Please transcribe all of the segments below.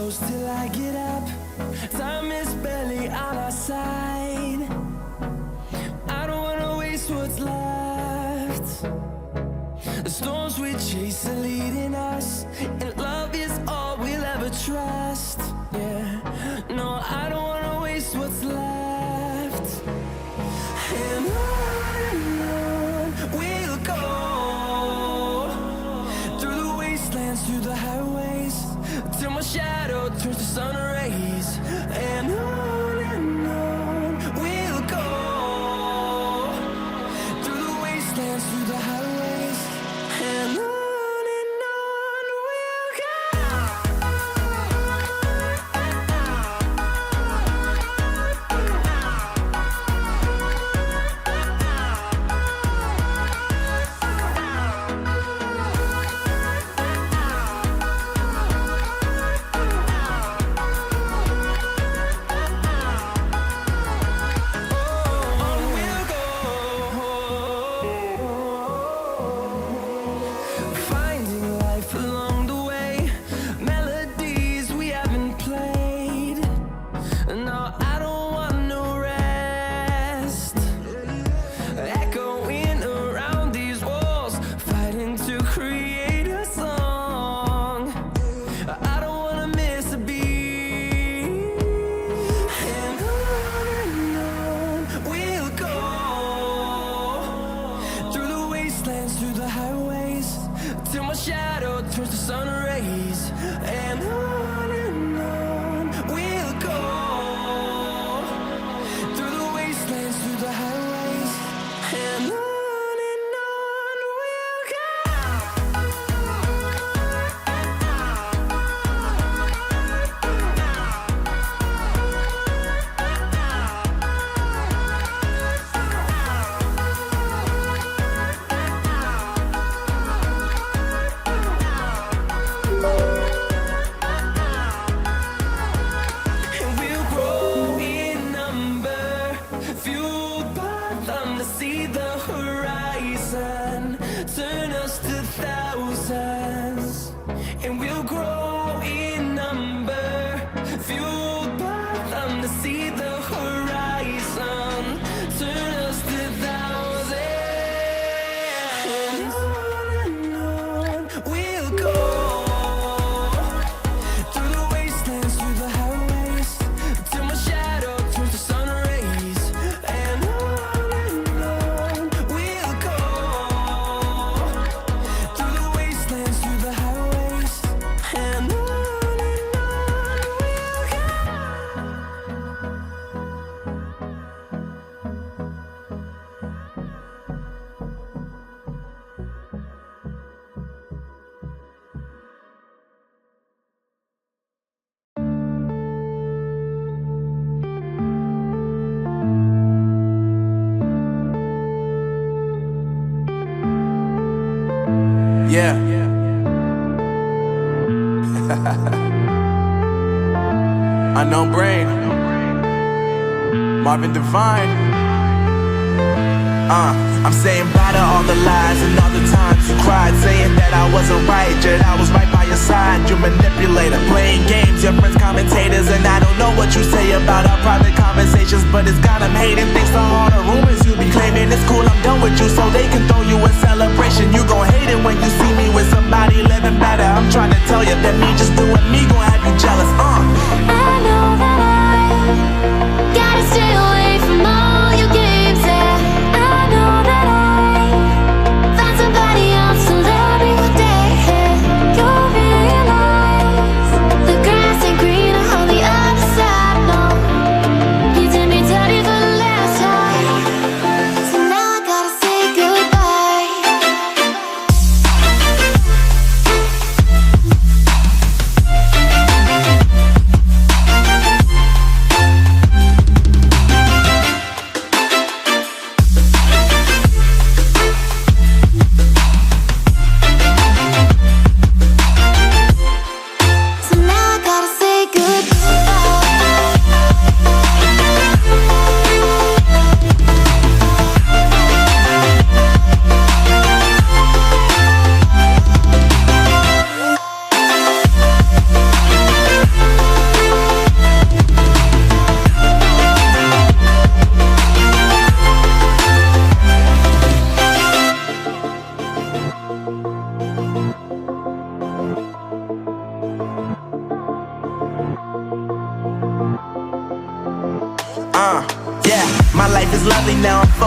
close till I get up. Time is barely on our side. I don't wanna waste what's left. The storms we chase are leading us, and love is all we'll ever trust. Yeah, no, I don't wanna waste what's left. And on we'll go, through the wastelands, through the highways, till my shadow turns to sun rays. And on we'll go, through the wastelands, through the highways, and on we'll go. Through the highways, till my shadow turns to sun rays. And on we'll go, through the wastelands, through the highways, and on we'll go. See the horizon, turn us to thousands, and we'll grow in number, fueled by them to see the horizon, turn us to thousands, and on we'll go, through the wastelands, through the highways, till my shadow turns to sun rays. And yeah. Unknown Brain, Marvin Divine. I'm saying bye to all the lies and all the times you cried, saying that I wasn't right, yet I was right by your side. You manipulator, playing games, your friends commentators, and I don't know what you say about our private conversations, but it's got them hating. Thanks to all the rumors you be claiming, it's cool, I'm done with you, so they can throw you a celebration. You gon' hate it when you see me with somebody living better. I'm trying to tell you that me just doing me gon' have you jealous. I know that I gotta stay away from all your games, yeah. I know that I find somebody else to love me one day, yeah. You'll realize the grass ain't greener on the other side, no. You did me dirty for the last time, so now I gotta say goodbye.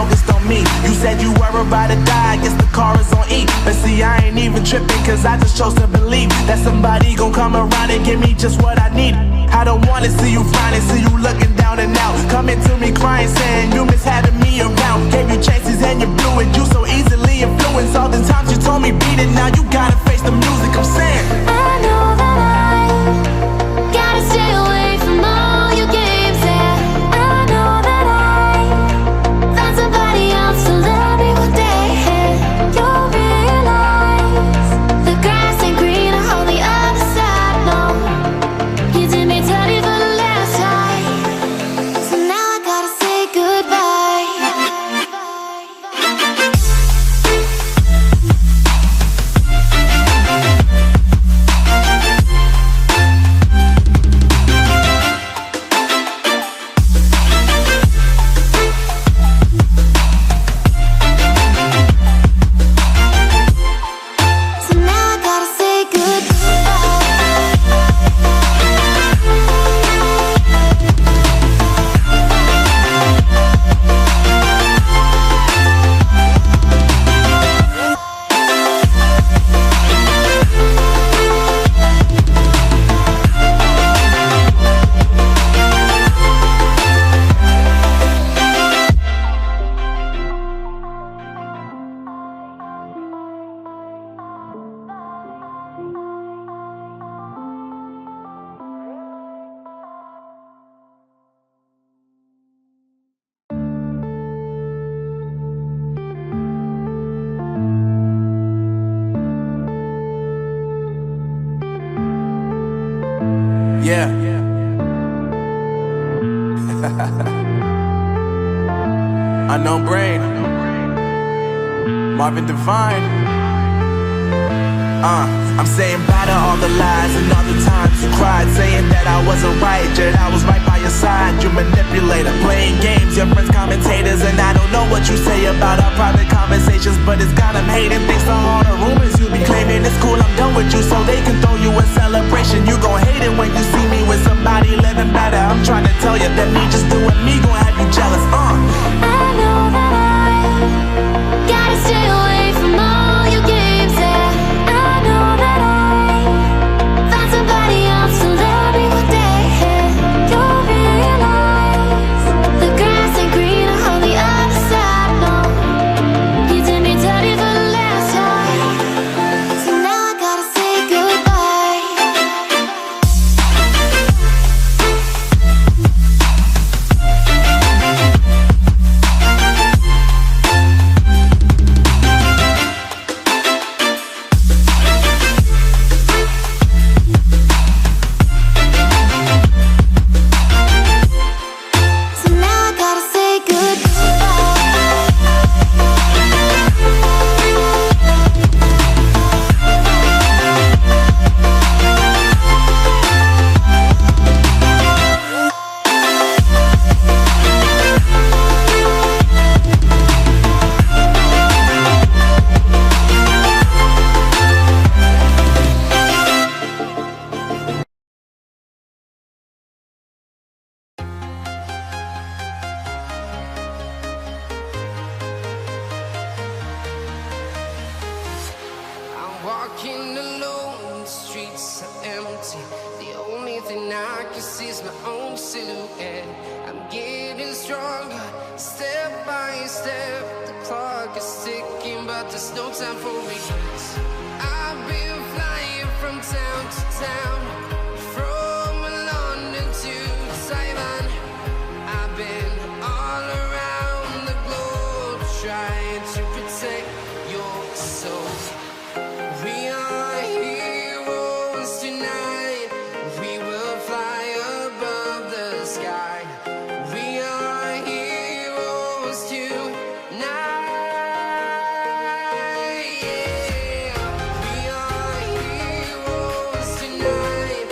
focused on me. You said you were about to die, I guess the car is on E. But see, I ain't even tripping, cause I just chose to believe that somebody gon' come around and give me just what I need. I don't wanna see you frowning, see you looking down and out, coming to me crying, saying you miss having me around. Gave you chances and you blew it, you so easily influenced. All the times you told me beat it, now you gotta face the music. I'm saying I know that I gotta stay away from all your games. Yeah, I know that I found somebody else to love me one day. You'll realize the grass ain't greener on the other side. No, you did me dirty for the last time, so now I gotta say goodbye. So now I gotta say goodbye. yeah. Unknown Brain, Marvin Devine. I'm saying bye to all the lies and all the times you cried, saying that I wasn't right, yet I was right by your side. You manipulator, playing games, your friends commentators, and I don't know what you say about our private conversations, but it's got them hating. Thanks to all the rumors you be claiming. It's cool, I'm done with you, so they can throw you a celebration. You gon' hate it when you see me with somebody living better. I'm trying to tell you that me just doing me gon' have you jealous. I know that I gotta stay away from all your games. Yeah, I know that I found somebody else to love me one day. You'll realize the grass ain't greener on the other side. No, you did me dirty for the last time, so now I gotta say goodbye. So now I gotta say goodbye. I'm walking alone, the streets are empty. The only thing I can see is my own silhouette. I'm getting stronger, step by step. The clock is ticking, but there's no time for regrets. I've been flying from town to town, from London to Taiwan. I've been all around the globe, trying to protect your soul. We are heroes tonight. We will fly above the sky. We are heroes tonight. Yeah. We are heroes tonight.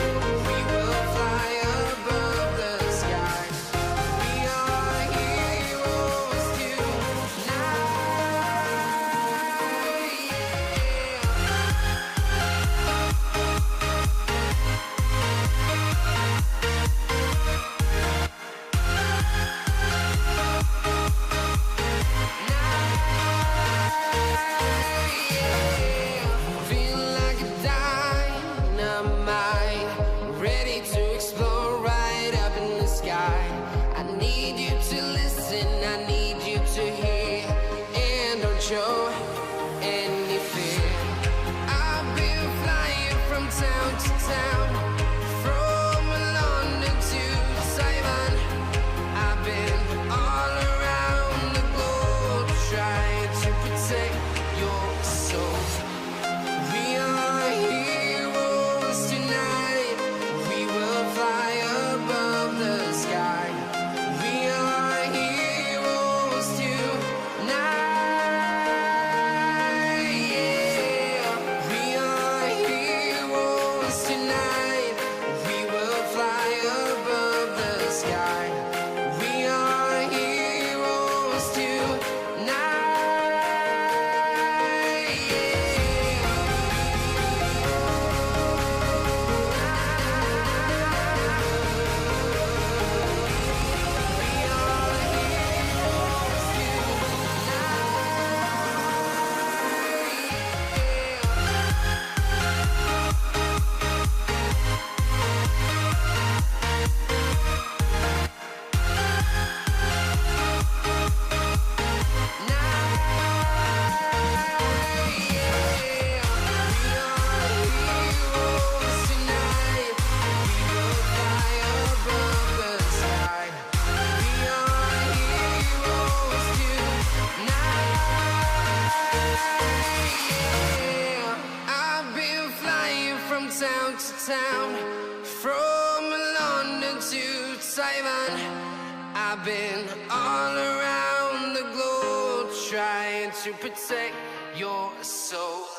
Feel like a dynamite, ready to explode right up in the sky. I need you to listen, I need you to hear, and don't show any fear. I've been flying from town to town, from London to Taiwan. I've been all around the globe trying to protect your soul. We are heroes tonight, we will fly above the sky. We are heroes tonight, yeah. We are heroes tonight, we will fly above the sky. We are heroes tonight, town to town, from London to Taiwan. I've been all around the globe trying to protect your soul.